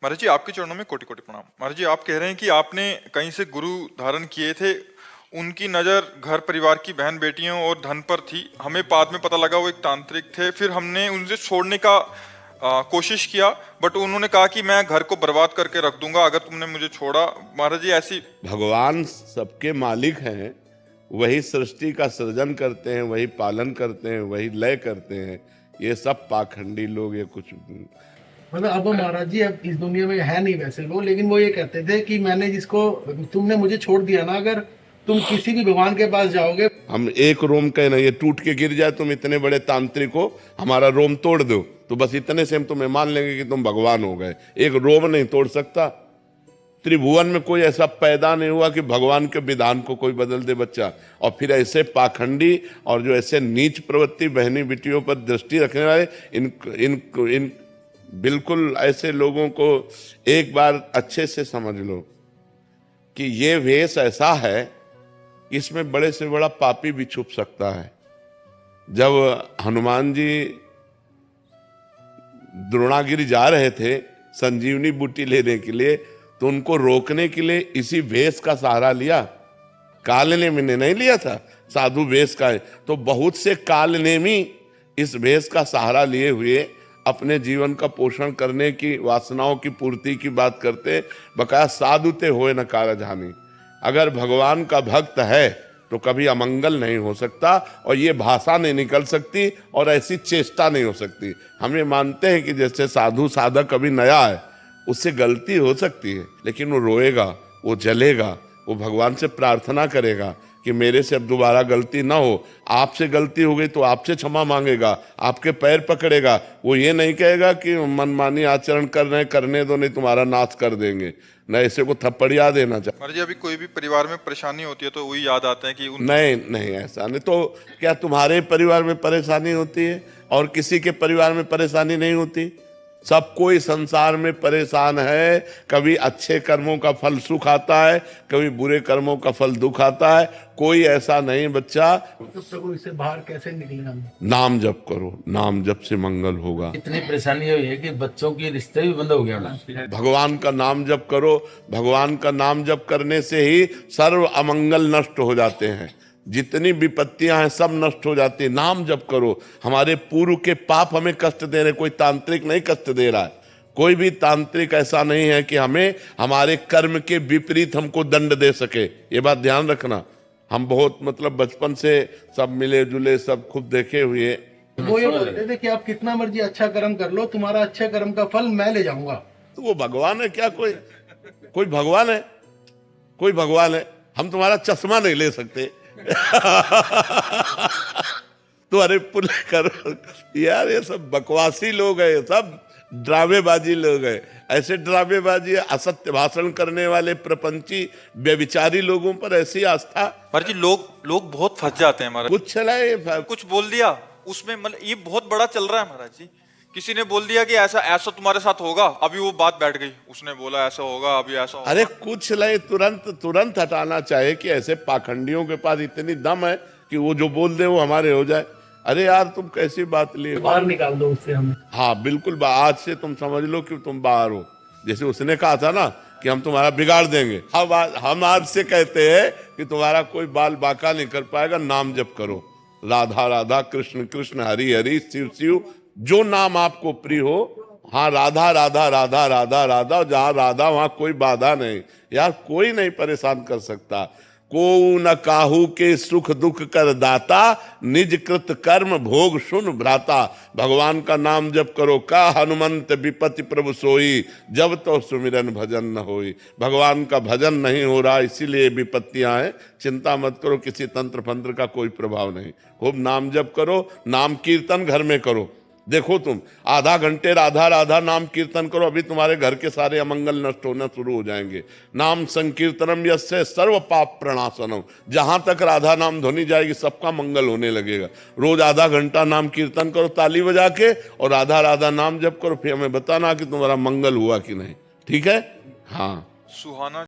महाराज जी आपके चरणों में कोटि कोटि प्रणाम। महाराज जी आप कह रहे हैं कि आपने कहीं से गुरु धारण किए थे, उनकी नज़र घर परिवार की बहन बेटियों और धन पर थी। हमें बाद में पता लगा वो एक तांत्रिक थे, फिर हमने उनसे छोड़ने का कोशिश किया, बट उन्होंने कहा कि मैं घर को बर्बाद करके रख दूंगा अगर तुमने मुझे छोड़ा। महाराज जी ऐसी भगवान सबके मालिक हैं, वही सृष्टि का सृजन करते हैं, वही पालन करते हैं, वही लय करते हैं। ये सब पाखंडी लोग ये कुछ मतलब अब महाराज जी अब इस दुनिया में है नहीं वैसे वो, लेकिन वो ये कहते थे कि मैंने जिसको तुमने मुझे छोड़ दिया ना, अगर तुम किसी भी भगवान के पास जाओगे, हम एक रोम का ना ये टूट के गिर जाए, तुम इतने बड़े तांत्रिक हो, हमारा रोम तोड़ दो, तो बस इतने से हम तुम्हें मान लेंगे कि तुम भगवान हो गए। एक रोम नहीं तोड़ सकता। त्रिभुवन में कोई ऐसा पैदा नहीं हुआ कि भगवान के विधान को कोई बदल दे बच्चा। और फिर ऐसे पाखंडी और जो ऐसे नीच प्रवृत्ति बहनी बेटियों पर दृष्टि रखने वाले इन बिल्कुल ऐसे लोगों को एक बार अच्छे से समझ लो कि ये वेश ऐसा है, इसमें बड़े से बड़ा पापी भी छुप सकता है। जब हनुमान जी द्रोणागिरी जा रहे थे संजीवनी बूटी लेने के लिए, तो उनको रोकने के लिए इसी वेश का सहारा लिया। कालनेमी ने नहीं लिया था, साधु वेश का है। तो बहुत से कालनेमी इस वेश का सहारा लिए हुए अपने जीवन का पोषण करने की, वासनाओं की पूर्ति की बात करते। बकाया साधुते होए न कारजानी। अगर भगवान का भक्त है तो कभी अमंगल नहीं हो सकता, और ये भाषा नहीं निकल सकती और ऐसी चेष्टा नहीं हो सकती। हम ये मानते हैं कि जैसे साधु साधक अभी नया है, उससे गलती हो सकती है, लेकिन वो रोएगा, वो जलेगा, वो भगवान से प्रार्थना करेगा कि मेरे से अब दोबारा गलती ना हो। आपसे गलती हो गई तो आपसे क्षमा मांगेगा, आपके पैर पकड़ेगा। वो ये नहीं कहेगा कि मनमानी आचरण कर रहे, करने दो नहीं तुम्हारा नाश कर देंगे, न ऐसे को थप्पड़िया देना चाहिए। महाराज जी अभी कोई भी परिवार में परेशानी होती है तो वही याद आते हैं कि नहीं ऐसा नहीं। तो क्या तुम्हारे परिवार में परेशानी होती है और किसी के परिवार में परेशानी नहीं होती? सब कोई संसार में परेशान है। कभी अच्छे कर्मों का फल सुख आता है, कभी बुरे कर्मों का फल दुख आता है। कोई ऐसा नहीं बच्चा। तो प्रभु इससे बाहर कैसे निकलेगा? नाम जप करो, नाम जप से मंगल होगा। इतनी परेशानी हुई है कि बच्चों के रिश्ते भी बंद हो गया। भगवान का नाम जप करो। भगवान का नाम जप करने से ही सर्व अमंगल नष्ट हो जाते हैं। जितनी विपत्तियां हैं सब नष्ट हो जाती है। नाम जप करो। हमारे पूर्व के पाप हमें कष्ट दे रहे, कोई तांत्रिक नहीं कष्ट दे रहा है। कोई भी तांत्रिक ऐसा नहीं है कि हमें हमारे कर्म के विपरीत हमको दंड दे सके। ये बात ध्यान रखना। हम बहुत मतलब बचपन से सब मिले जुले, सब खुद देखे हुए। वो ये बोलते थे कि आप कितना मर्जी अच्छा कर्म कर लो, तुम्हारा अच्छे कर्म का फल मैं ले जाऊंगा। तो वो भगवान है क्या? कोई भगवान है? कोई भगवान है? हम तुम्हारा चश्मा नहीं ले सकते। तो अरे पुण्य करो यार। ये सब बकवासी लोग हैं, सब ड्रामेबाजी लोग हैं। ऐसे ड्रामेबाजी, असत्य भाषण करने वाले प्रपंची व्यभिचारी लोगों पर ऐसी आस्था। महाराज जी लोग बहुत फंस जाते हैं। महाराज कुछ चलाए, कुछ बोल दिया उसमें, मतलब ये बहुत बड़ा चल रहा है महाराज जी। किसी ने बोल दिया कि ऐसा तुम्हारे साथ होगा, अभी वो बात बैठ गई। उसने बोला ऐसा होगा, अभी ऐसा होगा। अरे कुछ नहीं, तुरंत हटाना चाहिए कि ऐसे पाखंडियों के पास इतनी दम है कि वो जो बोल दे वो हमारे हो जाए। अरे यार तुम कैसी बात लिए? बाहर निकाल दो उससे हमें। हाँ बिल्कुल, आज से तुम समझ लो कि तुम बाहर हो। जैसे उसने कहा था ना कि हम तुम्हारा बिगाड़ देंगे, हम आज से कहते हैं कि तुम्हारा कोई बाल बाका नहीं कर पाएगा। नाम जप करो, राधा राधा कृष्ण कृष्ण हरि हरि शिव शिव, जो नाम आपको प्रिय हो। हाँ, राधा राधा राधा राधा राधा, जहाँ राधा वहां कोई बाधा नहीं। यार कोई नहीं परेशान कर सकता। को न काहू के सुख दुख कर दाता, निज कृत कर्म भोग सुन भ्राता। भगवान का नाम जप करो। का हनुमंत विपत्ति प्रभु सोई, जब तो सुमिरन भजन न होई। भगवान का भजन नहीं हो रहा, इसीलिए विपत्तियां हैं। चिंता मत करो, किसी तंत्र फंत्र का कोई प्रभाव नहीं। खूब नाम जप करो, नाम कीर्तन घर में करो। देखो तुम आधा घंटे राधा राधा नाम कीर्तन करो, अभी तुम्हारे घर के सारे अमंगल नष्ट होना शुरू हो जाएंगे। नाम संकीर्तनम यस्य सर्व पाप प्रणाशनम। जहां तक राधा नाम ध्वनि जाएगी सबका मंगल होने लगेगा। रोज आधा घंटा नाम कीर्तन करो ताली बजा के, और राधा राधा नाम जप करो। फिर हमें बताना कि तुम्हारा मंगल हुआ कि नहीं। ठीक है? हाँ, सुहाना।